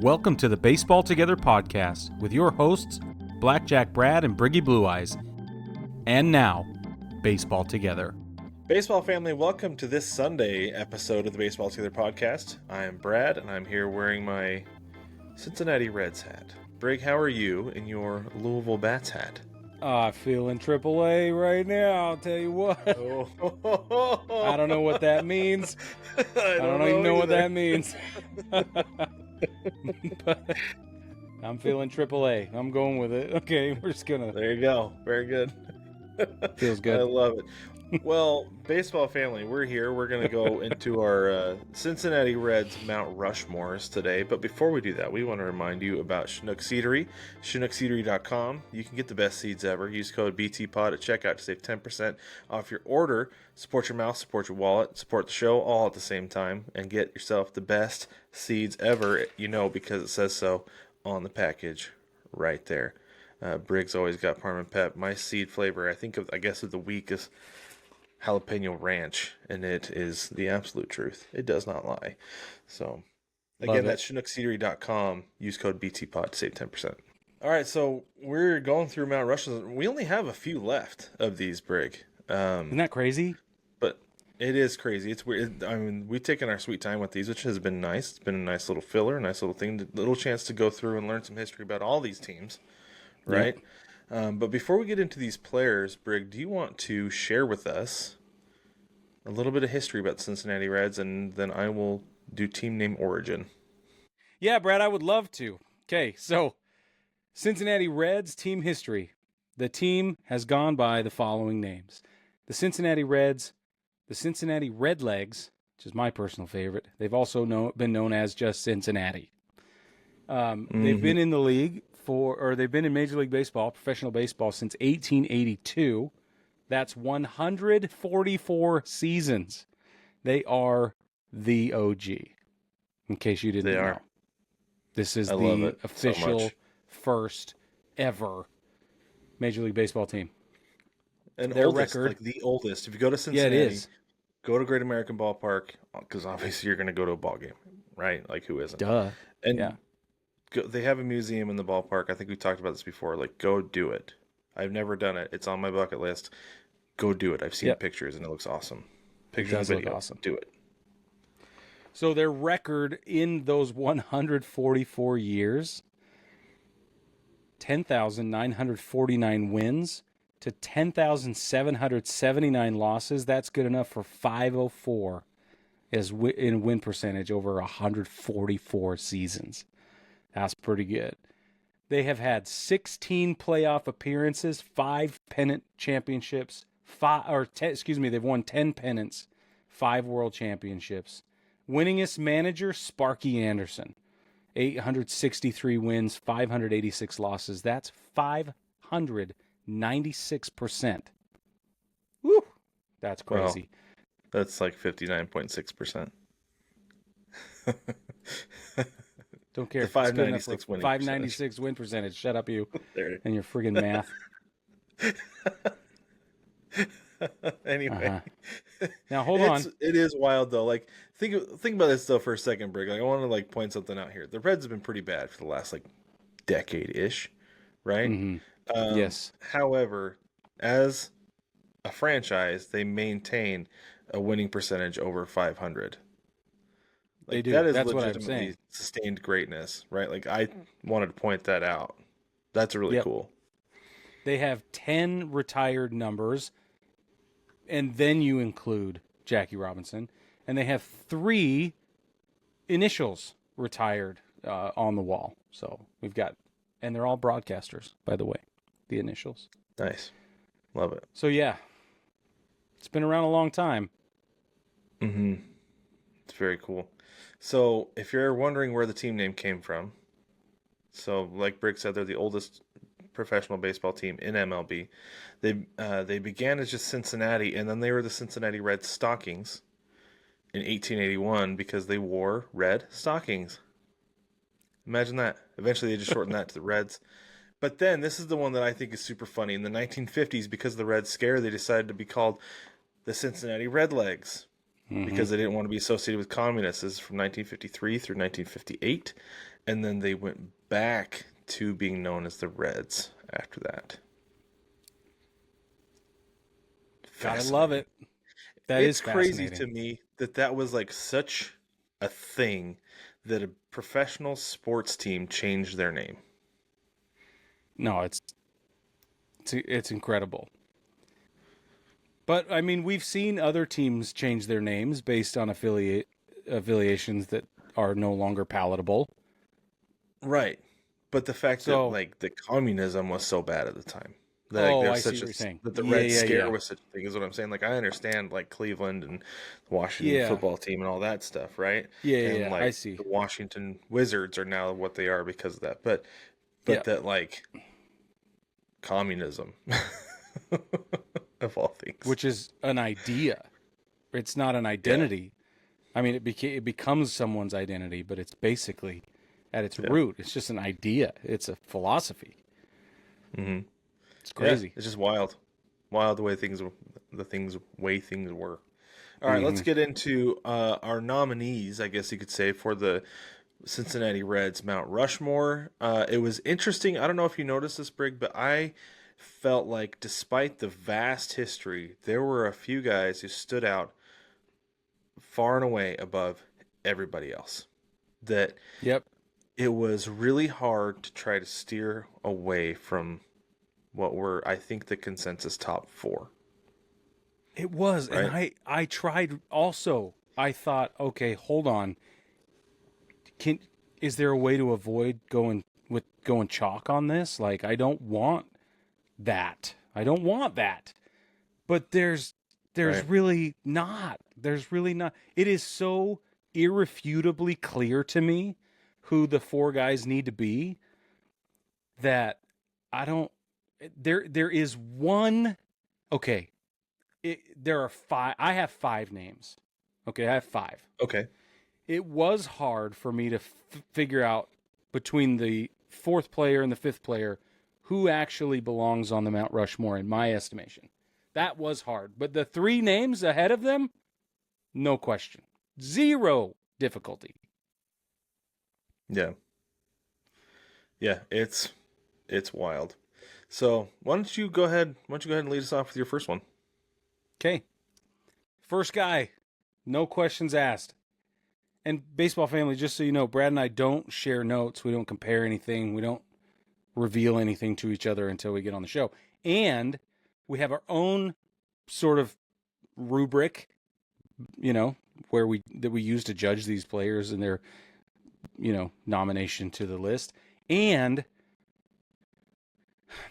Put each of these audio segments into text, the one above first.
Welcome to the Baseball Together podcast with your hosts, Blackjack Brad and Briggy Blue Eyes. And now, Baseball Together. Baseball family, welcome to this Sunday episode of the Baseball Together podcast. I am Brad, and I'm here wearing my Cincinnati Reds hat. Brig, how are you in your Louisville Bats hat? Feeling AAA right now, I'll tell you what. I don't know what that means. I don't even know what that means. But I'm feeling AAA. I'm going with it. Okay, we're just gonna... There you go. Very good. Feels good. I love it. Well, baseball family, we're here. We're going to go into our Cincinnati Reds Mount Rushmores today. But before we do that, we want to remind you about Chinook Seedery, ChinookSeedery.com. You can get the best seeds ever. Use code BTPOD at checkout to save 10% off your order. Support your mouth, support your wallet, support the show all at the same time, and get yourself the best seeds ever, you know, because it says so on the package right there. Briggs always got Parma Pep. My seed flavor, I guess of the week is jalapeno ranch, and it is the absolute truth. It does not lie. So, again, that's ChinookSeedery.com. Use code BTPOD to save 10%. All right, so we're going through Mount Rushmore. We only have a few left of these, Brig. Isn't that crazy? But it is crazy. It's weird. I mean, we've taken our sweet time with these, which has been nice. It's been a nice little filler, a nice little thing, little chance to go through and learn some history about all these teams, right? Yeah. But before we get into these players, Brig, do you want to share with us a little bit of history about the Cincinnati Reds, and then I will do team name origin? Yeah, Brad, I would love to. Okay, so Cincinnati Reds team history. The team has gone by the following names: the Cincinnati Reds, the Cincinnati Redlegs, which is my personal favorite. They've also been known as just Cincinnati. They've been in the league they've been in Major League Baseball, professional baseball, since 1882. That's 144 seasons. They are the OG, in case you didn't know. This is the official first ever Major League Baseball team. And their record, like the oldest. If you go to Cincinnati, it is. Go to Great American Ballpark, because obviously you're going to go to a ball game, right? Like, who isn't? Duh. And they have a museum in the ballpark. I think we talked about this before. Like, go do it. I've never done it. It's on my bucket list. Go do it. I've seen pictures, and it looks awesome. Pictures and video. Look awesome. Do it. So their record in those 144 years, 10,949 wins to 10,779 losses. That's good enough for 504 in win percentage over 144 seasons. That's pretty good. They have had 16 playoff appearances, 5 pennant championships, they've won 10 pennants, 5 world championships. Winningest manager, Sparky Anderson. 863 wins, 586 losses. That's 596%. Woo! That's crazy. Well, that's like 59.6%. Don't care. 596 winning 596 win percentage. Shut up, you. And your friggin' math. Anyway, now hold on. It is wild though. Like, think about this though for a second, Brig. Like, I want to point something out here. The Reds have been pretty bad for the last decade-ish, right? Mm-hmm. Yes. However, as a franchise, they maintain a winning percentage over 500. They do. That is That's legitimately what I'm saying. Sustained greatness, right? Like, I wanted to point that out. That's really cool. They have 10 retired numbers, and then you include Jackie Robinson, and they have 3 initials retired on the wall. So we've got, and they're all broadcasters, by the way, the initials. Nice. Love it. So yeah, it's been around a long time. Mm-hmm. It's very cool. So if you're wondering where the team name came from, so like Brick said, they're the oldest professional baseball team in MLB. They began as just Cincinnati, and then they were the Cincinnati Red Stockings in 1881 because they wore red stockings. Imagine that. Eventually they just shortened that to the Reds. But then this is the one that I think is super funny. In the 1950s, because of the Red Scare, they decided to be called the Cincinnati Redlegs. because they didn't want to be associated with communists. This is from 1953 through 1958. and then they went back to being known as the Reds after that. Gotta love it. That is It's crazy fascinating. to me that was like such a thing that a professional sports team changed their name. No, it's incredible. But I mean, we've seen other teams change their names based on affiliations that are no longer palatable. Right. But the fact that So, like the communism was so bad at the time. That like oh, I there's see such what a you're saying. that the Yeah, Red yeah, Scare yeah. was such a thing is what I'm saying. Like I understand like Cleveland and the Washington Yeah. football team and all that stuff, right? Yeah, yeah, And yeah. I like see. the Washington Wizards are now what they are because of that. But Yeah. that like communism of all things. Which is an idea. It's not an Yeah. identity. I mean, it becomes someone's identity, but it's basically at its Yeah. root, it's just an idea. It's a philosophy. Mm-hmm. It's Yeah. crazy. It's just wild. Wild the way things were. All right, let's Mm-hmm. get into our nominees, I guess you could say, for the Cincinnati Reds Mount Rushmore. It was interesting. I don't know if you noticed this, Brig, but I felt like despite the vast history, there were a few guys who stood out far and away above everybody else. That Yep. it was really hard to try to steer away from what were, I think, the consensus top four. It was, and Right? I tried also. I thought, okay, hold on. Can Is there a way to avoid going chalk on this? Like I don't want that. I don't want that. But there's Right. really not. There's really not. It is so irrefutably clear to me who the four guys need to be that I don't there is one. Okay, there are five. I have five names. Okay, I have five. Okay. It was hard for me to figure out between the fourth player and the fifth player who actually belongs on the Mount Rushmore in my estimation. That was hard. But the three names ahead of them, no question. Zero difficulty. Yeah. Yeah, it's wild. So why don't you go ahead? Why don't you go ahead and lead us off with your first one? Okay. First guy, no questions asked. And baseball family, just so you know, Brad and I don't share notes. We don't compare anything. We don't reveal anything to each other until we get on the show. And we have our own sort of rubric, where we use to judge these players and their, nomination to the list. And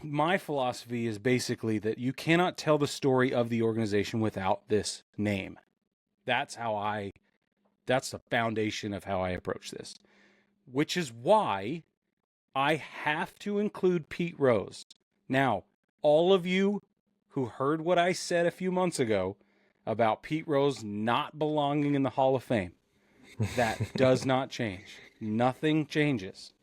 my philosophy is basically that you cannot tell the story of the organization without this name. That's the foundation of how I approach this, which is why I have to include Pete Rose. Now, all of you who heard what I said a few months ago about Pete Rose not belonging in the Hall of Fame, that does not change. Nothing changes.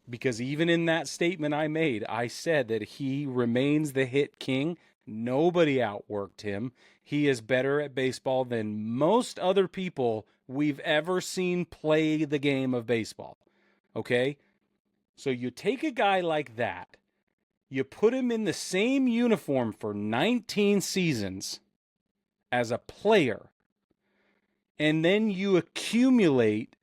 Because even in that statement I made, I said that he remains the hit king. Nobody outworked him. He is better at baseball than most other people we've ever seen play the game of baseball. Okay? So you take a guy like that, you put him in the same uniform for 19 seasons as a player, and then you accumulate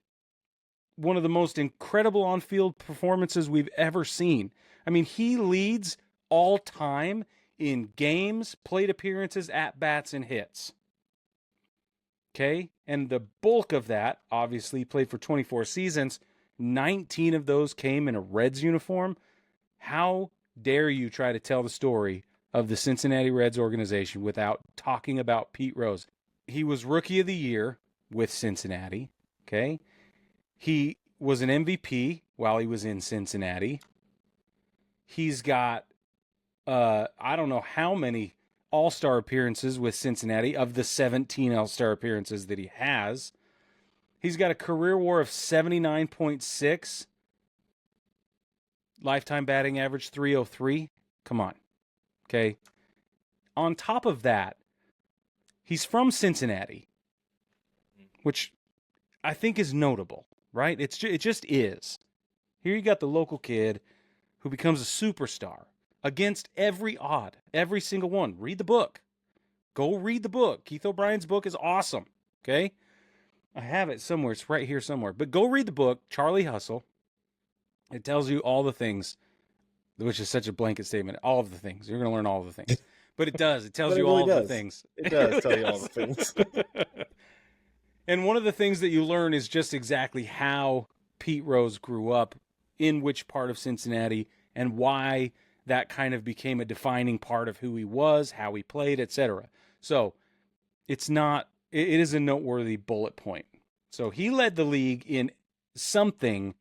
one of the most incredible on-field performances we've ever seen. I mean, he leads all time in games, plate appearances, at-bats, and hits. Okay? And the bulk of that, obviously, played for 24 seasons. 19 of those came in a Reds uniform. How dare you try to tell the story of the Cincinnati Reds organization without talking about Pete Rose? He was Rookie of the Year with Cincinnati. Okay? He was an MVP while he was in Cincinnati. He's got, I don't know how many All-Star appearances with Cincinnati of the 17 All-Star appearances that he has. He's got a career WAR of 79.6, lifetime batting average 303. Come on. Okay. On top of that, he's from Cincinnati, which I think is notable, right? It just is. Here you got the local kid who becomes a superstar against every odd, every single one. Read the book. Go read the book. Keith O'Brien's book is awesome. Okay? I have it somewhere. It's right here somewhere. But go read the book, Charlie Hustle. It tells you all the things, which is such a blanket statement. All of the things. You're going to learn all of the things. But it does. It tells you really all does. of the things. It does tell you all the things. And one of the things that you learn is just exactly how Pete Rose grew up, in which part of Cincinnati, and why that kind of became a defining part of who he was, how he played, etc. So it is a noteworthy bullet point. So he led the league in something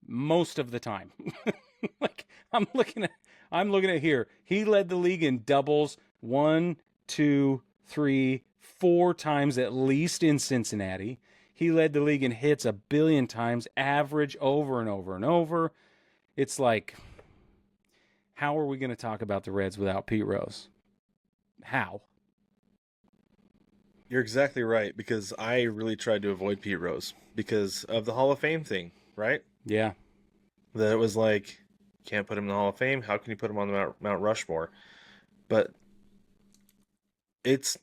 most of the time. Like I'm looking at here. He led the league in doubles 1, 2, 3, 4 times at least in Cincinnati. He led the league in hits 1 billion times, average over and over and over. It's like, how are we going to talk about the Reds without Pete Rose? How? You're exactly right, because I really tried to avoid Pete Rose because of the Hall of Fame thing, right? Yeah. That it was like, can't put him in the Hall of Fame. How can you put him on the Mount Rushmore? But it's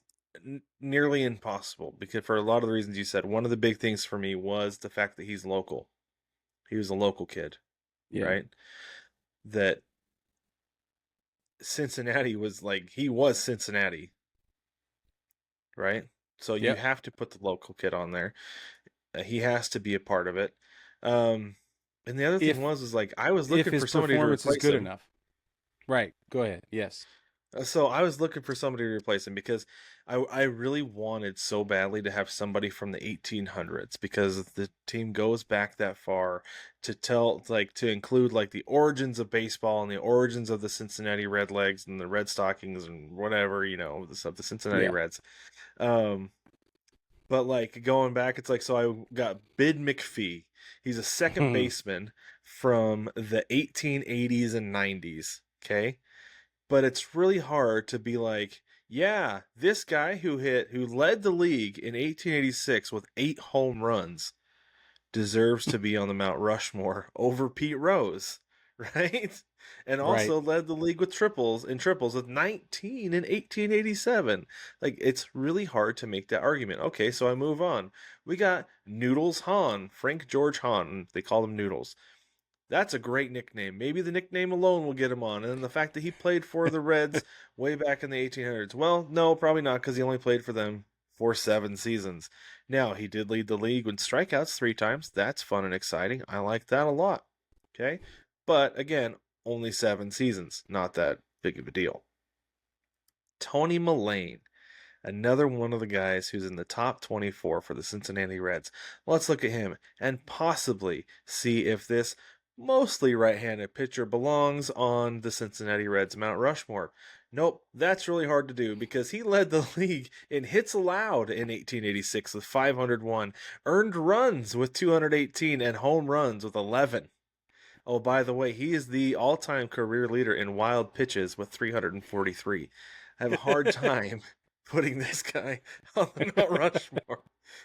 nearly impossible because for a lot of the reasons you said. One of the big things for me was the fact that he's local. He was a local kid, right? That Cincinnati was like, he was Cincinnati, right? So you have to put the local kid on there. He has to be a part of it. And the other thing was like, I was looking for somebody to replace him. If his performance is good enough. Right. Go ahead. Yes. So I was looking for somebody to replace him because I really wanted so badly to have somebody from the 1800s, because the team goes back that far to include like the origins of baseball and the origins of the Cincinnati Redlegs and the Red Stockings and whatever, of the Cincinnati Reds. But like going back, it's like, so I got Bid McPhee. He's a second baseman from the 1880s and 90s. Okay. But it's really hard to be like, yeah, this guy who led the league in 1886 with 8 home runs deserves to be on the Mount Rushmore over Pete Rose, right? And also led the league with triples with 19 in 1887. Like, it's really hard to make that argument. Okay, so I move on. We got Noodles Hahn, Frank George Hahn. They call him Noodles. That's a great nickname. Maybe the nickname alone will get him on. And then the fact that he played for the Reds way back in the 1800s. Well, no, probably not, because he only played for them for 7 seasons. Now, he did lead the league in strikeouts 3 times. That's fun and exciting. I like that a lot. Okay? But, again, only 7 seasons. Not that big of a deal. Tony Mullane. Another one of the guys who's in the top 24 for the Cincinnati Reds. Let's look at him and possibly see if this mostly right-handed pitcher belongs on the Cincinnati Reds Mount Rushmore. Nope, that's really hard to do because he led the league in hits allowed in 1886 with 501, earned runs with 218, and home runs with 11. Oh, by the way, he is the all-time career leader in wild pitches with 343. I have a hard time putting this guy on the Mount Rushmore.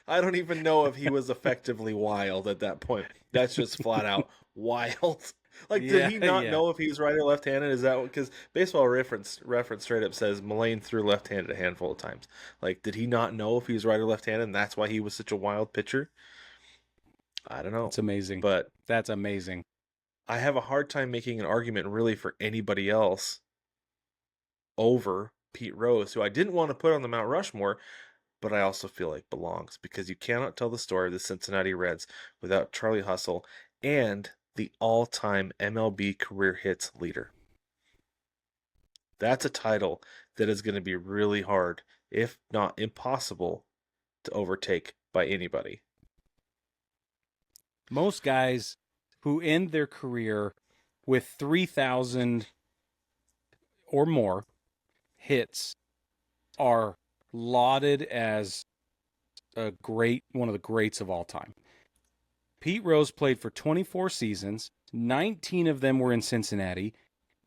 I don't even know if he was effectively wild at that point. That's just flat out wild. Like, did he not know if he's right or left-handed? Is that because Baseball Reference straight up says Mullane threw left-handed a handful of times? Like, did he not know if he was right or left-handed, and that's why he was such a wild pitcher? I don't know. It's amazing. But that's amazing. I have a hard time making an argument really for anybody else over Pete Rose, who I didn't want to put on the Mount Rushmore, but I also feel like belongs, because you cannot tell the story of the Cincinnati Reds without Charlie Hustle and the all-time MLB career hits leader. That's a title that is going to be really hard, if not impossible, to overtake by anybody. Most guys who end their career with 3,000 or more hits are lauded as one of the greats of all time. Pete Rose played for 24 seasons. 19 of them were in Cincinnati.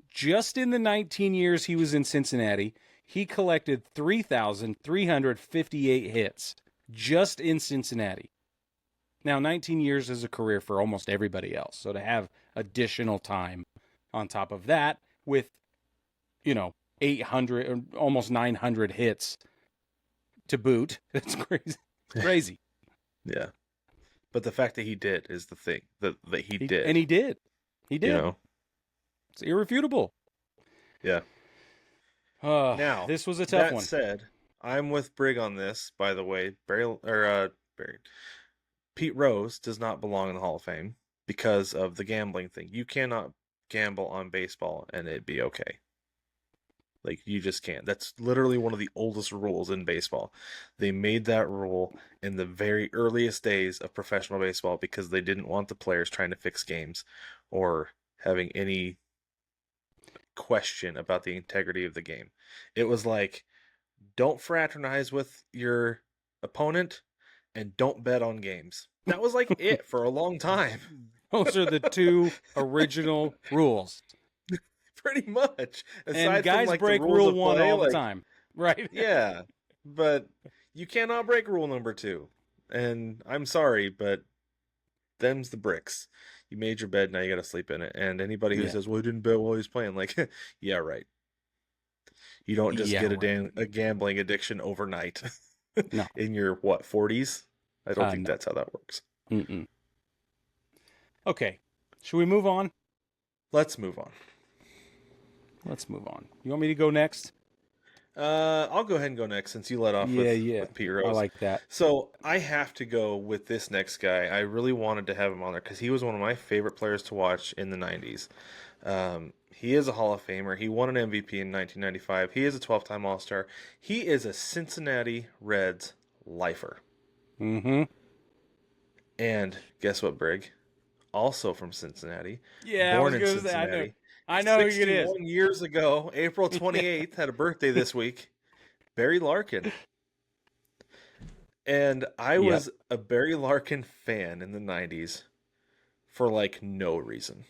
Just in the 19 years he was in Cincinnati, he collected 3,358 hits just in Cincinnati. Now, 19 years is a career for almost everybody else. So to have additional time on top of that with, 800 or almost 900 hits to boot, it's crazy. Crazy. Yeah. But the fact that he did is the thing that he did. And he did. He did. It's irrefutable. Yeah. Now, this was a tough one. That said, I'm with Brig on this, by the way. Pete Rose does not belong in the Hall of Fame because of the gambling thing. You cannot gamble on baseball and it'd be okay. Like, you just can't. That's literally one of the oldest rules in baseball. They made that rule in the very earliest days of professional baseball because they didn't want the players trying to fix games or having any question about the integrity of the game. It was like, don't fraternize with your opponent and don't bet on games. That was like it for a long time. Those are the two original rules. Pretty much. And guys from, break rule one all the time. Right. Yeah. But you cannot break rule number 2. And I'm sorry, but them's the bricks. You made your bed, now you got to sleep in it. And anybody who says, well, he didn't bet while he was playing, like, yeah, right. You don't just get a gambling addiction overnight. No. In your, 40s? I don't think that's how that works. Mm-mm. Okay. Should we move on? Let's move on. You want me to go next? I'll go ahead and go next since you let off with Pete Rose. I like that. So I have to go with this next guy. I really wanted to have him on there because he was one of my favorite players to watch in the 90s. He is a Hall of Famer. He won an MVP in 1995. He is a 12-time All-Star. He is a Cincinnati Reds lifer. Mm-hmm. And guess what, Brig? Also from Cincinnati. Yeah, born in Cincinnati. I know who it is. 61 years ago, April 28th, had a birthday this week. Barry Larkin. And I was a Barry Larkin fan in the 90s for like no reason.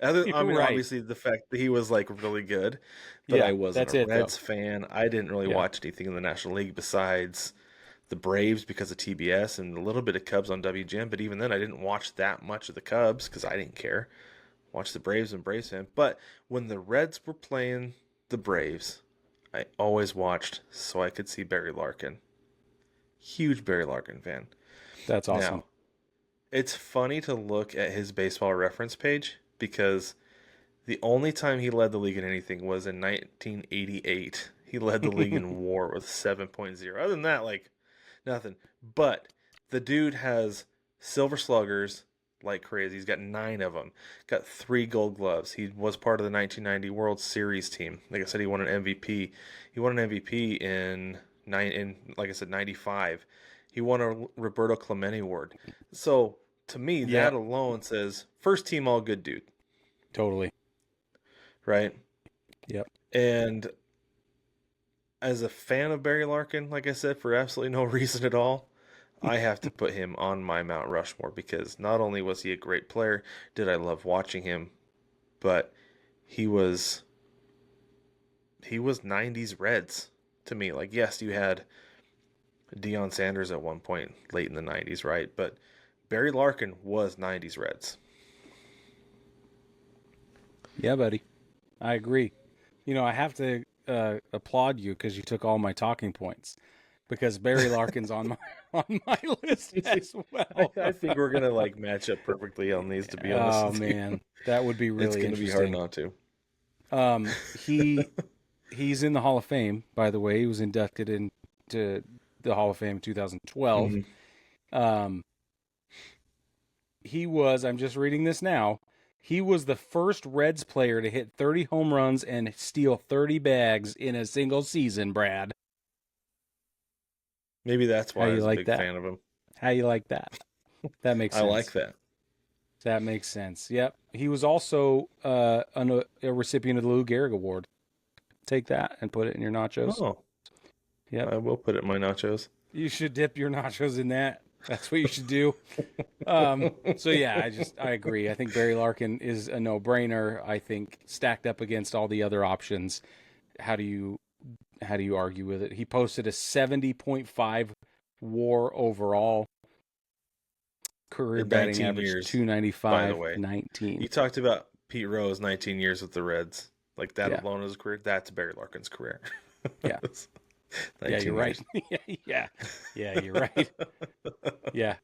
Obviously the fact that he was like really good, but I wasn't a Reds fan. I didn't really watch anything in the National League besides the Braves because of TBS and a little bit of Cubs on WGN. But even then, I didn't watch that much of the Cubs because I didn't care. Watch the Braves and Braves fan. But when the Reds were playing the Braves, I always watched so I could see Barry Larkin. Huge Barry Larkin fan. That's awesome. Now, it's funny to look at his baseball reference page because the only time he led the league in anything was in 1988. He led the league in WAR with 7.0. Other than that, like, nothing. But the dude has silver sluggers like crazy. He's got 9 of them. Got 3 Gold Gloves. He was part of the 1990 World Series team. Like I said, he won an MVP. He won an MVP in like I said, 95. He won a Roberto Clemente Award. So to me, that alone says first team all good dude. Totally. Right? Yep. And as a fan of Barry Larkin, like I said, for absolutely no reason at all, I have to put him on my Mount Rushmore because not only was he a great player, did I love watching him, but he was 90s Reds to me. Like, yes, you had Deion Sanders at one point late in the 90s, right? But Barry Larkin was 90s Reds. Yeah, buddy. I agree. I have to applaud you because you took all my talking points. Because Barry Larkin's on my list as well. I think we're gonna like match up perfectly on these. To be honest, oh man, that would be really interesting. It's gonna be hard not to. He's in the Hall of Fame, by the way. He was inducted into the Hall of Fame in 2012. Mm-hmm. He was. I'm just reading this now. He was the first Reds player to hit 30 home runs and steal 30 bags in a single season, Brad. Maybe that's why I was a big fan of him. How you like that? That makes sense. I like that. That makes sense. Yep. He was also a recipient of the Lou Gehrig Award. Take that and put it in your nachos. Oh. Yeah. I will put it in my nachos. You should dip your nachos in that. That's what you should do. So yeah, I agree. I think Barry Larkin is a no-brainer. I think stacked up against all the other options, how do you argue with it? He posted a 70.5 WAR overall. career In batting 19 average years, 295, by the way. 19. You talked about Pete Rose, 19 years with the Reds. Like that Yeah. alone is a career. That's Barry Larkin's career. Yeah. 19 Yeah, you're right. Yeah. Yeah, you're right. Yeah.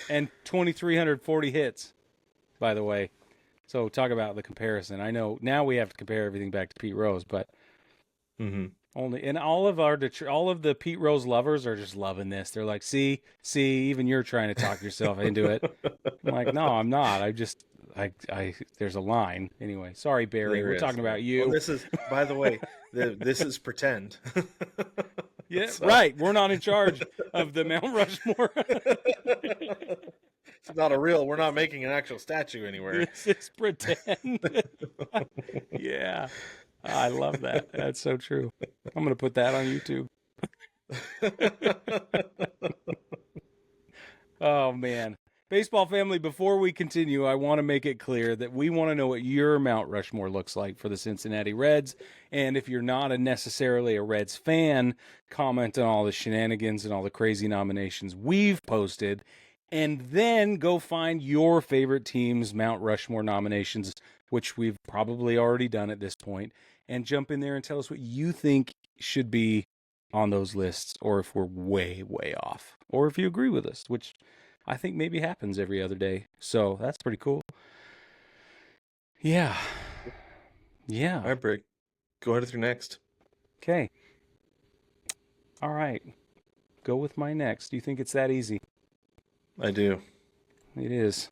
And 2,340 hits, by the way. So talk about the comparison. I know now we have to compare everything back to Pete Rose, but only and all of the Pete Rose lovers are just loving this. They're like, see, even you're trying to talk yourself into it. I'm like, no, I'm not. I there's a line. Anyway, sorry, Barry. There We're is. talking about you. Well, this is, by the way, this is pretend. Yeah, So- right. We're not in charge of the Mount Rushmore. It's not a real. We're not making an actual statue anywhere. This is pretend. Yeah. I love that. That's so true. I'm going to put that on YouTube. Oh, man. Baseball family, before we continue, I want to make it clear that we want to know what your Mount Rushmore looks like for the Cincinnati Reds. And if you're not necessarily a Reds fan, comment on all the shenanigans and all the crazy nominations we've posted. And then go find your favorite team's Mount Rushmore nominations, which we've probably already done at this point, and jump in there and tell us what you think should be on those lists, or if we're way, way off, or if you agree with us, which I think maybe happens every other day. So that's pretty cool. Yeah. Yeah. All right, Brig. Go ahead with your next. Okay. All right. Go with my next. Do you think it's that easy? I do. It is.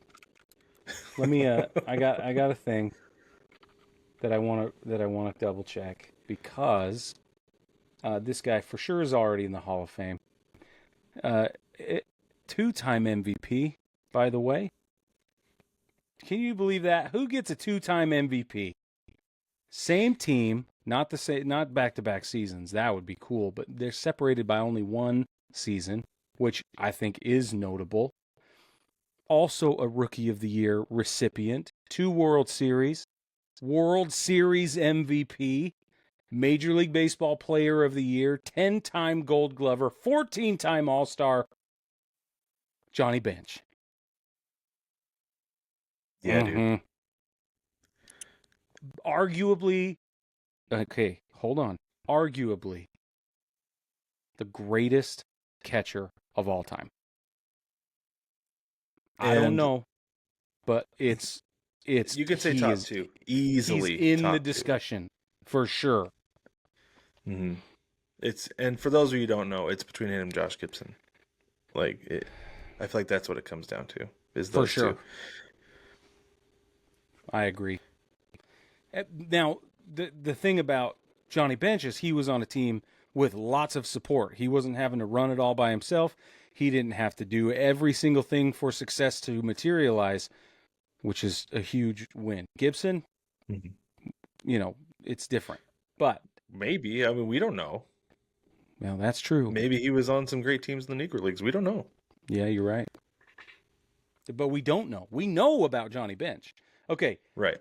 Let me I got a thing that I want to double check, because this guy for sure is already in the Hall of Fame. Two-time MVP, by the way. Can you believe that? Who gets a two-time MVP? Same team, not back-to-back seasons. That would be cool, but they're separated by only one season, which I think is notable. Also a Rookie of the Year recipient, 2 World Series MVP, Major League Baseball Player of the Year, 10-time Gold Glover, 14-time All-Star, Johnny Bench. Yeah, dude. Arguably, okay, hold on. Arguably the greatest catcher of all time. I don't know, but it's you could say top 2 easily. He's in top the 2. discussion for sure. Mm-hmm. And for those of you who don't know, it's between him and Josh Gibson. I feel like that's what it comes down to. Is those for sure. two. I agree. Now, the thing about Johnny Bench is he was on a team with lots of support. He wasn't having to run it all by himself. He didn't have to do every single thing for success to materialize, which is a huge win. Gibson, it's different. But maybe, I mean, we don't know. Well, that's true. Maybe he was on some great teams in the Negro Leagues. We don't know. Yeah, you're right. But we don't know. We know about Johnny Bench. Okay. Right.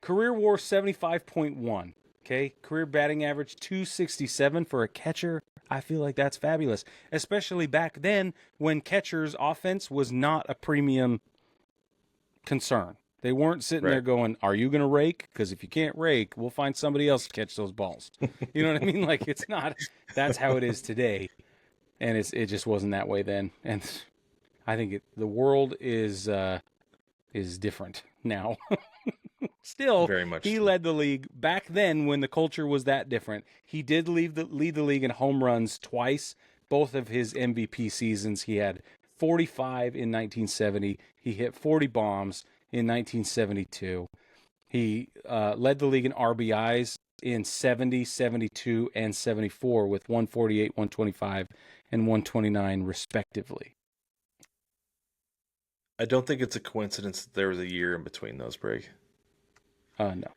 Career WAR 75.1. Okay. Career batting average 267 for a catcher. I feel like that's fabulous, especially back then when catcher's offense was not a premium concern. They weren't sitting there going, are you going to rake? Because if you can't rake, we'll find somebody else to catch those balls. You know what I mean? Like, it's not, that's how it is today. And it just wasn't that way then. And I think the world is different now. Still, very much he so. led the league back then when the culture was that different. He did lead the league in home runs twice. Both of his MVP seasons, he had 45 in 1970. He hit 40 bombs in 1972. He led the league in RBIs in 70, 72, and 74 with 148, 125, and 129 respectively. I don't think it's a coincidence that there was a year in between those, Brig. No.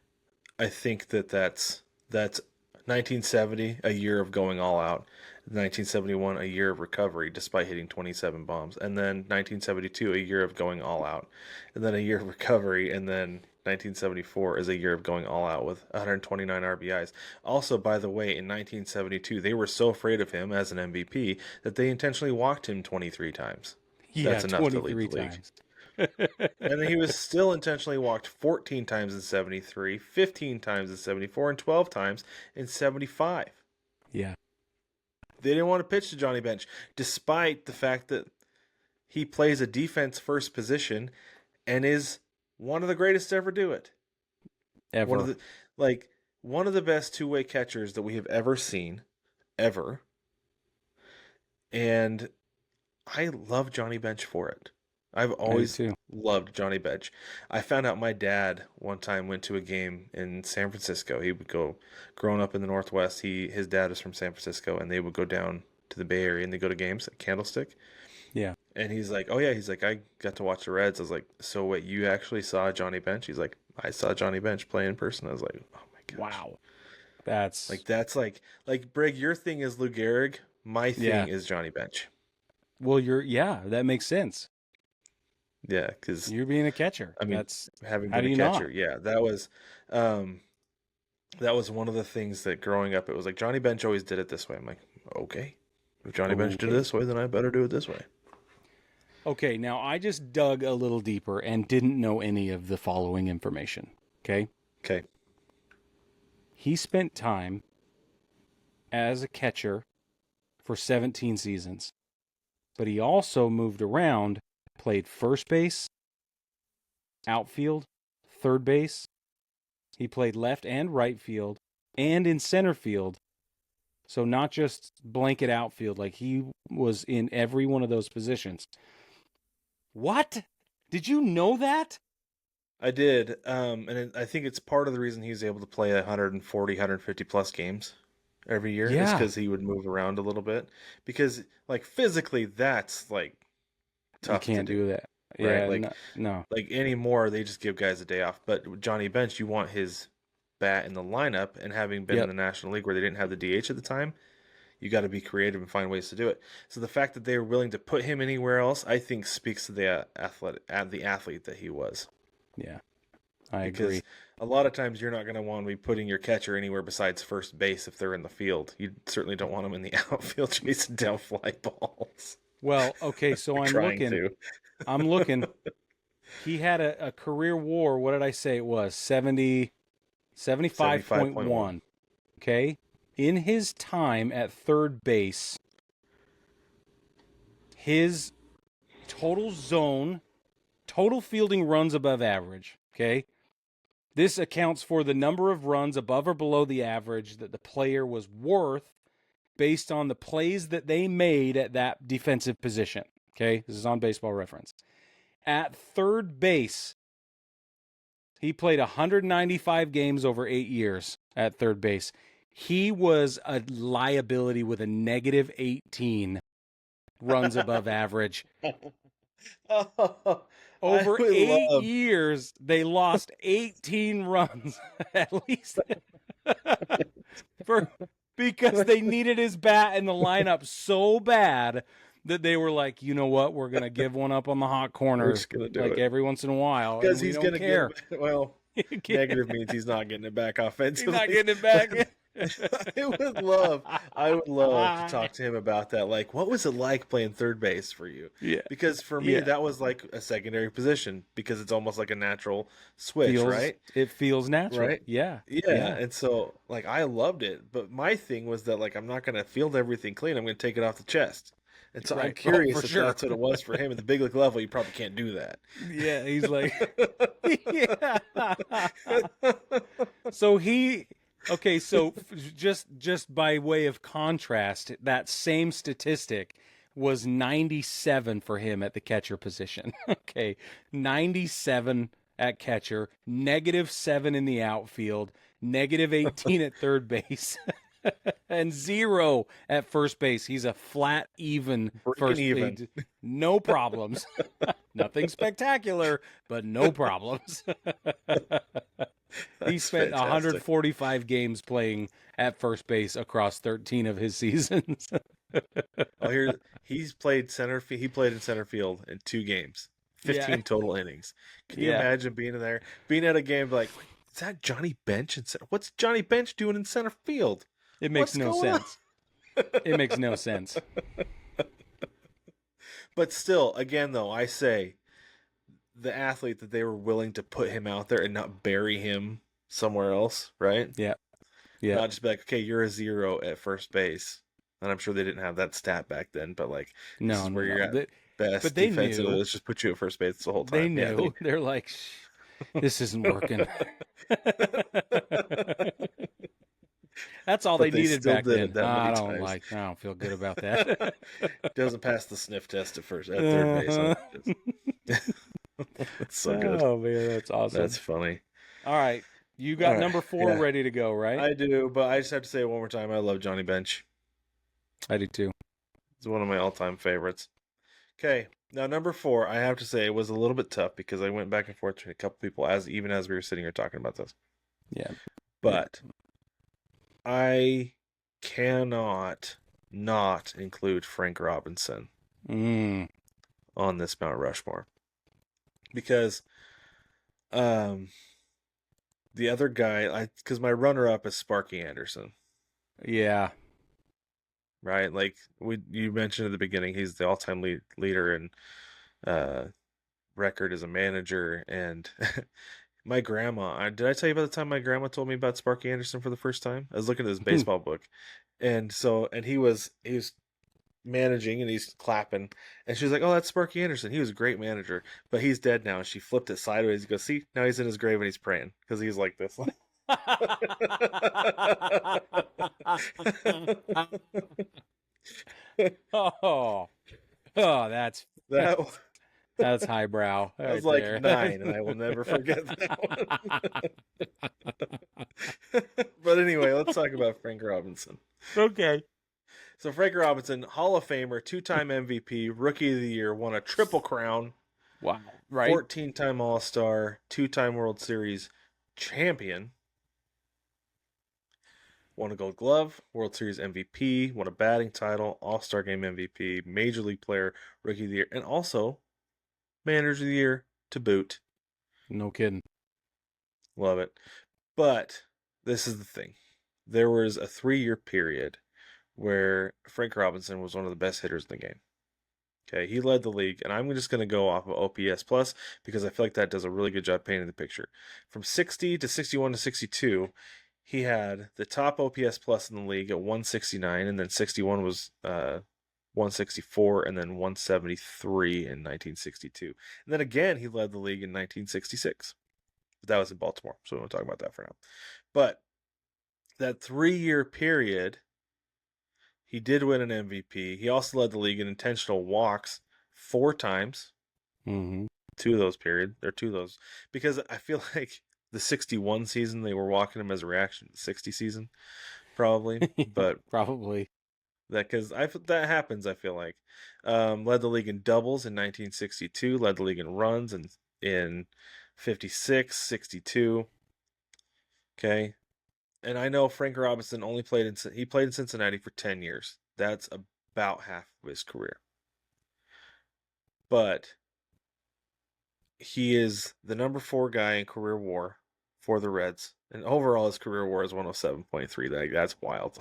I think that's 1970, a year of going all out. 1971, a year of recovery despite hitting 27 bombs. And then 1972, a year of going all out. And then a year of recovery. And then 1974 is a year of going all out with 129 RBIs. Also, by the way, in 1972, they were so afraid of him as an MVP that they intentionally walked him 23 times. Yeah, That's enough to 23 lead the league. times. And then he was still intentionally walked 14 times in 73, 15 times in 74, and 12 times in 75. Yeah. They didn't want to pitch to Johnny Bench, despite the fact that he plays a defense first position and is one of the greatest to ever do it. Ever. One of the best two-way catchers that we have ever seen, ever. And I love Johnny Bench for it. I've always loved Johnny Bench. I found out my dad one time went to a game in San Francisco. He would go, growing up in the Northwest, his dad is from San Francisco, and they would go down to the Bay Area and they go to games at Candlestick. Yeah. And he's like, oh yeah, he's like, I got to watch the Reds. I was like, so wait, you actually saw Johnny Bench? He's like, I saw Johnny Bench play in person. I was like, oh my gosh. Wow. That's like Brig, your thing is Lou Gehrig. My thing is Johnny Bench. Well, that makes sense. Yeah, because you're being a catcher. I mean, that's having been a catcher. Not? Yeah, that was one of the things that growing up, it was like Johnny Bench always did it this way. I'm like, okay, if Johnny Bench did it this way, then I better do it this way. Okay, now I just dug a little deeper and didn't know any of the following information. Okay. He spent time as a catcher for 17 seasons, but he also moved around. Played first base, outfield, third base. He played left and right field and in center field. So not just blanket outfield, like he was in every one of those positions. What? Did you know that? I did. And I think it's part of the reason he was able to play 140, 150 plus games every year is because he would move around a little bit. Because like physically, that's like tough. You can't do that. Right? Yeah, no. Like anymore, they just give guys a day off. But with Johnny Bench, you want his bat in the lineup, and having been in the National League where they didn't have the DH at the time, you got to be creative and find ways to do it. So the fact that they were willing to put him anywhere else, I think, speaks to the athlete that he was. Yeah, I agree. A lot of times you're not going to want to be putting your catcher anywhere besides first base if they're in the field. You certainly don't want them in the outfield chasing down fly balls. Well, okay, so I'm looking. He had a career WAR. What did I say it was? 75.1. Okay. In his time at third base, his total fielding runs above average. Okay. This accounts for the number of runs above or below the average that the player was worth based on the plays that they made at that defensive position. Okay, this is on Baseball Reference. At third base, he played 195 games over 8 years at third base. He was a liability with a negative 18 runs above average. Over 8 years, they lost 18 runs at least. Because they needed his bat in the lineup so bad that they were like, you know what, we're going to give one up on the hot corners like every once in a while. Because he's going to care. Negative means he's not getting it back offensively. He's not getting it back. I would love to talk to him about that. Like, what was it like playing third base for you? Yeah. Because for me, that was like a secondary position because it's almost like a natural switch, right? It feels natural. Right? Yeah. And so, like, I loved it. But my thing was that, like, I'm not going to field everything clean. I'm going to take it off the chest. And so I'm curious if that's what it was for him. At the big league level, you probably can't do that. Yeah, he's like... So just by way of contrast, that same statistic was 97 for him at the catcher position. Okay, 97 at catcher, -7 in the outfield, -18 at third base, and 0 at first base. He's a flat even first base. No problems. Nothing spectacular, but no problems. He spent 145 games playing at first base across 13 of his seasons. He's played center. He played in center field in 2 games, 15 total innings. Can you imagine being in there, being at a game like, is that Johnny Bench in center? What's Johnny Bench doing in center field? It makes no sense. It makes no sense. But still, again, though, I say the athlete that they were willing to put him out there and not bury him somewhere else, right? Yeah. Yeah. Not just be like, okay, you're a 0 at first base. And I'm sure they didn't have that stat back then, but like, this No, is no, where you're no. at best But they defensively. knew. Let's just put you at first base the whole They time. Yeah, knew. They're like, this isn't working. That's all but they they needed still back did then. it that many I times. don't feel good about that. Doesn't pass the sniff test at third base. Uh-huh. It's so good. Oh man, that's awesome. That's funny. All right. You All got right. number 4 Yeah, ready to go, right? I do, but I just have to say it one more time. I love Johnny Bench. I do too. It's one of my all-time favorites. Okay, now number 4, I have to say it was a little bit tough because I went back and forth between a couple people even as we were sitting here talking about this. Yeah. But I cannot not include Frank Robinson Mm. on this Mount Rushmore because the other guy, because my runner-up is Sparky Anderson. Yeah. Right, like you mentioned at the beginning, he's the all-time leader in record as a manager. And my grandma, did I tell you about the time my grandma told me about Sparky Anderson for the first time? I was looking at his baseball book, and he was managing and he's clapping, and she's like, "Oh, that's Sparky Anderson. He was a great manager, but he's dead now." And she flipped it sideways. You go, "See, now he's in his grave and he's praying because he's like this." Oh, that's that that's highbrow. I was right like there. 9, and I will never forget that one. But anyway, let's talk about Frank Robinson. Okay. So Frank Robinson, Hall of Famer, 2-time MVP, Rookie of the Year, won a Triple Crown. Wow. Right. 14-time All-Star, 2-time World Series champion. Won a Gold Glove, World Series MVP, won a batting title, All-Star Game MVP, Major League Player, Rookie of the Year, and also Manager of the Year to boot. No kidding. Love it. But this is the thing. There was a 3-year period where Frank Robinson was one of the best hitters in the game. Okay, he led the league, and I'm just going to go off of OPS plus because I feel like that does a really good job painting the picture. From 60 to 61 to 62, he had the top OPS plus in the league at 169, and then 61 was 164, and then 173 in 1962. And then again, he led the league in 1966. But that was in Baltimore, so we won't talk about that for now. But that 3-year period, he did win an MVP. He also led the league in intentional walks 4 times. Mm-hmm. 2 of those periods. There are 2 of those. Because I feel like the 61 season, they were walking him as a reaction to the 60 season, probably. But probably. Because that happens, I feel like. Led the league in doubles in 1962. Led the league in runs in 56, 62. Okay. And I know Frank Robinson played in Cincinnati for 10 years. That's about half of his career. But he is the number 4 guy in career WAR for the Reds. And overall, his career WAR is 107.3. That's wild.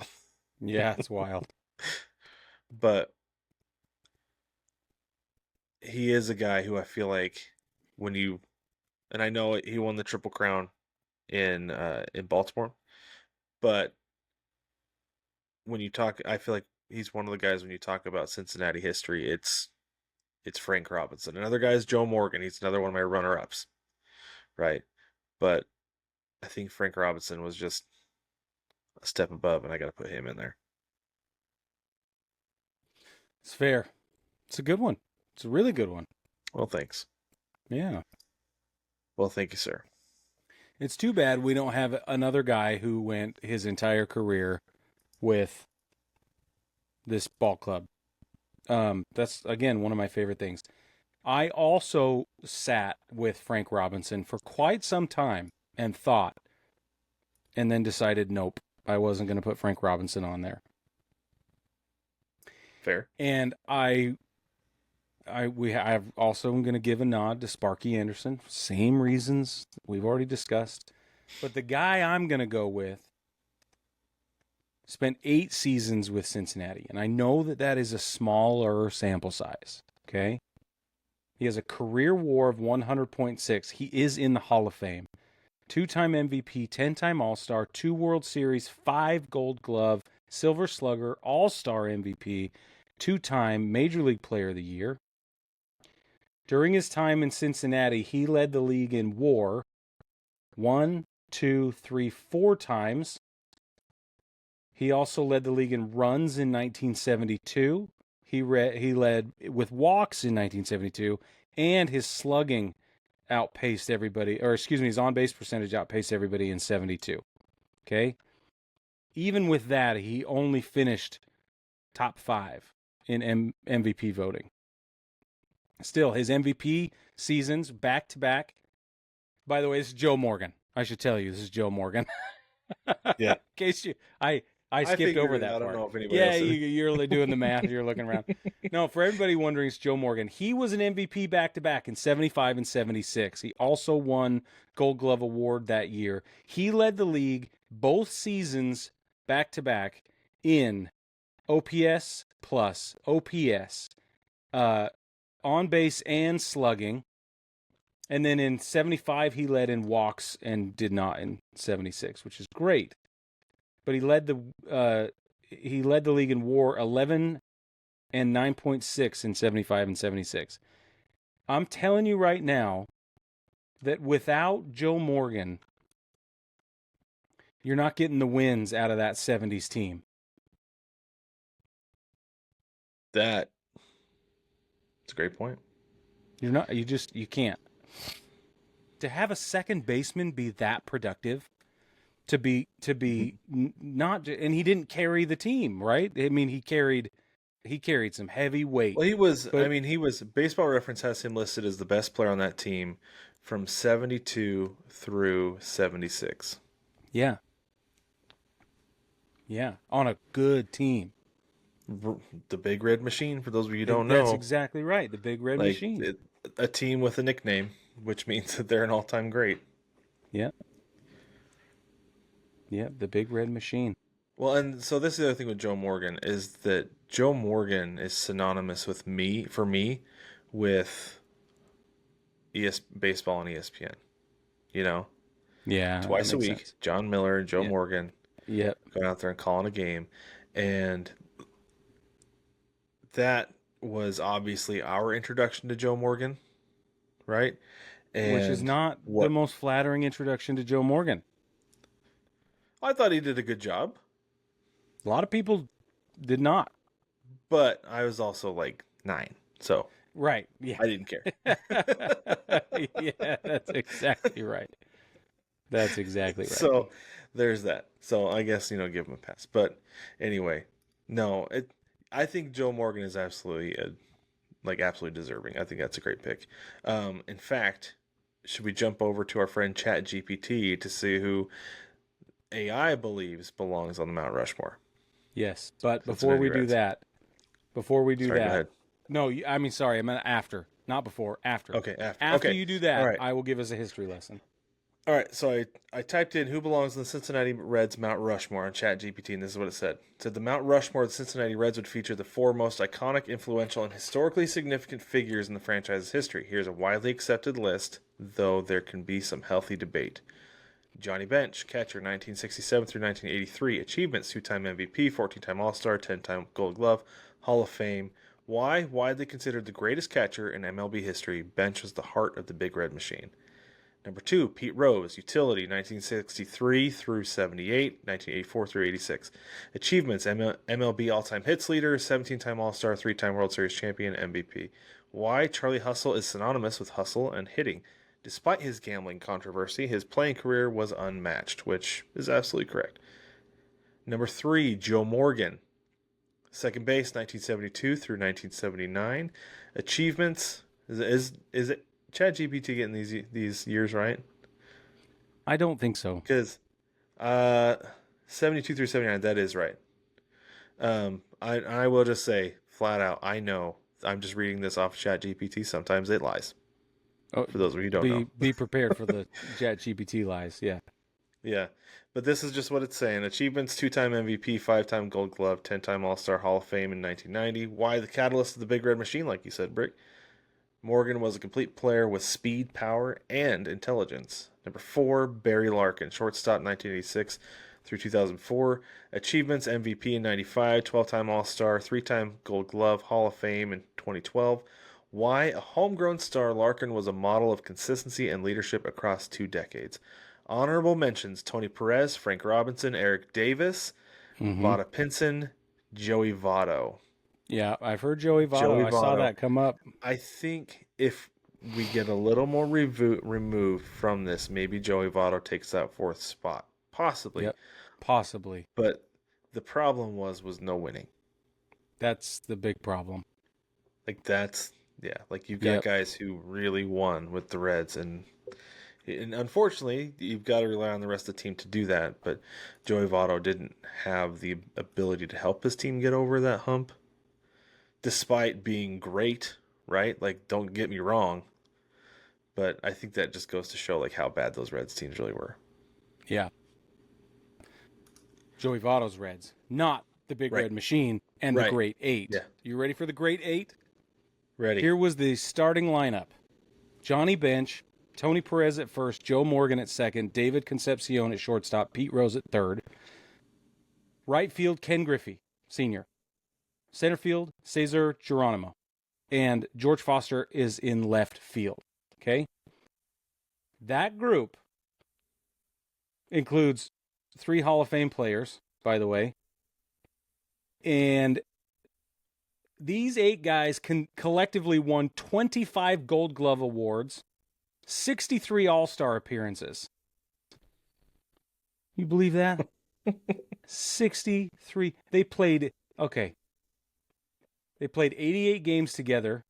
Yeah, it's wild. But he is a guy who I feel like and I know he won the Triple Crown in Baltimore. But when you talk, I feel like he's one of the guys when you talk about Cincinnati history, it's Frank Robinson. Another guy is Joe Morgan. He's another one of my runner-ups, right? But I think Frank Robinson was just a step above, and I got to put him in there. It's fair. It's a good one. It's a really good one. Well, thanks. Yeah. Well, thank you, sir. It's too bad we don't have another guy who went his entire career with this ball club. That's, again, one of my favorite things. I also sat with Frank Robinson for quite some time and thought, and then decided, nope, I wasn't going to put Frank Robinson on there. Fair. And I also am going to give a nod to Sparky Anderson. Same reasons we've already discussed. But the guy I'm going to go with spent 8 seasons with Cincinnati. And I know that is a smaller sample size, okay? He has a career WAR of 100.6. He is in the Hall of Fame. 2-time MVP, 10-time All-Star, 2 World Series, 5 Gold Glove, Silver Slugger, All-Star MVP, 2-time Major League Player of the Year. During his time in Cincinnati, he led the league in WAR 1, 2, 3, 4 times. He also led the league in runs in 1972. He led with walks in 1972, and his slugging outpaced everybody, or excuse me, his on-base percentage outpaced everybody in 72. Okay? Even with that, he only finished top 5 in MVP voting. Still, his MVP seasons back-to-back. By the way, this is Joe Morgan. I should tell you, this is Joe Morgan. Yeah. In case I skipped figured over it. that I part. don't know if anybody Yeah, else did. you're doing the math. You're looking around. No, for everybody wondering, it's Joe Morgan. He was an MVP back-to-back in 75 and 76. He also won Gold Glove Award that year. He led the league both seasons back-to-back in OPS plus, OPS, on base and slugging. And then in 75, he led in walks and did not in 76, which is great. But he led the league in WAR 11 and 9.6 in 75 and 76. I'm telling you right now that without Joe Morgan, you're not getting the wins out of that 70s team. That's a great point. You can't. To have a second baseman be that productive, to be not, and he didn't carry the team, right? I mean, he carried some heavy weight. Well, he was. Baseball Reference has him listed as the best player on that team from 72 through 76. Yeah, on a good team. The Big Red Machine, for those of you who don't know. That's exactly right. The Big Red Machine. A team with a nickname, which means that they're an all-time great. Yeah. Yeah, the Big Red Machine. Well, and so this is the other thing with Joe Morgan is that Joe Morgan is synonymous with with baseball and ESPN. You know? Yeah. Twice a week, sense. John Miller, Joe Morgan. Yep. Going out there and calling a game. And that was obviously our introduction to Joe Morgan, right? And which is not the most flattering introduction to Joe Morgan. I thought he did a good job. A lot of people did not. But I was also like 9, so right, yeah, I didn't care. Yeah, that's exactly right. That's exactly right. So there's that. So I guess give him a pass. But anyway, no, I think Joe Morgan is absolutely deserving. I think that's a great pick. In fact, should we jump over to our friend ChatGPT to see who AI believes belongs on the Mount Rushmore? Yes, but before we do that, no, I mean, sorry, I meant after, not before, after. Okay, after. After you do that, right. I will give us a history lesson. All right, so I typed in who belongs in the Cincinnati Reds Mount Rushmore on ChatGPT, and this is what it said. It said the Mount Rushmore of the Cincinnati Reds would feature the 4 most iconic, influential, and historically significant figures in the franchise's history. Here's a widely accepted list, though there can be some healthy debate. Johnny Bench, catcher, 1967 through 1983. Achievements, 2-time MVP, 14-time All-Star, 10-time Gold Glove, Hall of Fame. Why? Widely considered the greatest catcher in MLB history, Bench was the heart of the Big Red Machine. Number 2, Pete Rose, utility, 1963 through 78, 1984 through 86. Achievements, MLB all-time hits leader, 17-time All-Star, 3-time World Series champion, MVP. Why? Charlie Hustle is synonymous with hustle and hitting. Despite his gambling controversy, his playing career was unmatched, which is absolutely correct. Number 3, Joe Morgan, second base, 1972 through 1979. Achievements, is it ChatGPT getting these years right? I don't think so. Because 72 through 79, that is right. I will just say flat out, I know. I'm just reading this off ChatGPT. Sometimes it lies. Oh, for those of you who don't know. Be prepared for the ChatGPT lies. Yeah. Yeah. But this is just what it's saying. Achievements, 2-time MVP, 5-time Gold Glove, 10-time All-Star Hall of Fame in 1990. Why the catalyst of the Big Red Machine, like you said, Brick? Morgan was a complete player with speed, power, and intelligence. Number 4, Barry Larkin, shortstop 1986 through 2004. Achievements MVP in 95, 12-time All-Star, 3-time Gold Glove, Hall of Fame in 2012. Why a homegrown star, Larkin was a model of consistency and leadership across 2 decades. Honorable mentions: Tony Perez, Frank Robinson, Eric Davis, Vada Pinson, Joey Votto. Yeah, I've heard Joey Votto. Joey I saw Votto. that come up. I think if we get a little more removed from this, maybe Joey Votto takes that 4th spot. Possibly. Yep, possibly. But the problem was no winning. That's the big problem. Like you've got guys who really won with the Reds, and unfortunately, you've got to rely on the rest of the team to do that. But Joey Votto didn't have the ability to help his team get over that hump, despite being great, right? Like, don't get me wrong, but I think that just goes to show like how bad those Reds teams really were. Yeah. Joey Votto's Reds, not the Big Red Machine and the Great 8. Yeah. You ready for the Great 8? Ready. Here was the starting lineup. Johnny Bench, Tony Perez at first, Joe Morgan at second, David Concepcion at shortstop, Pete Rose at third. Right field, Ken Griffey, Sr. Center field, Cesar Geronimo. And George Foster is in left field. Okay? That group includes 3 Hall of Fame players, by the way. And these 8 guys collectively won 25 Gold Glove awards, 63 All-Star appearances. You believe that? 63. They played 88 games together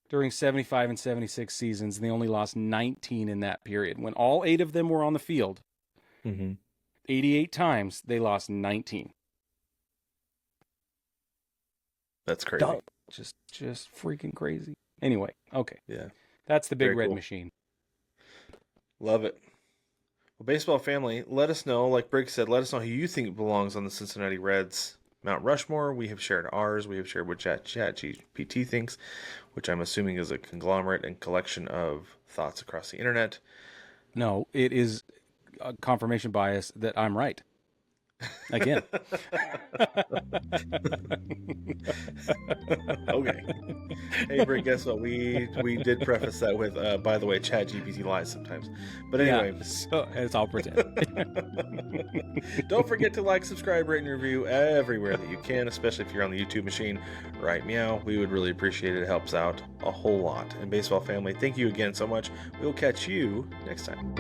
during 75 and 76 seasons, and they only lost 19 in that period. When all 8 of them were on the field, 88 times, they lost 19. That's crazy. Dumb. Just freaking crazy. Anyway, okay. Yeah. That's the Big Very Red cool. Machine. Love it. Well, baseball family, let us know, like Brig said, let us know who you think belongs on the Cincinnati Reds Mount Rushmore. We have shared ours. We have shared what ChatGPT thinks, which I'm assuming is a conglomerate and collection of thoughts across the internet. No, it is a confirmation bias that I'm right. Again. Okay. Hey, Brig, guess what? We did preface that with, by the way, ChatGPT lies sometimes. But anyway. Yeah, so it's all pretend. Don't forget to like, subscribe, rate, and review everywhere that you can, especially if you're on the YouTube machine. Right, meow. We would really appreciate it. It helps out a whole lot. And baseball family, thank you again so much. We'll catch you next time.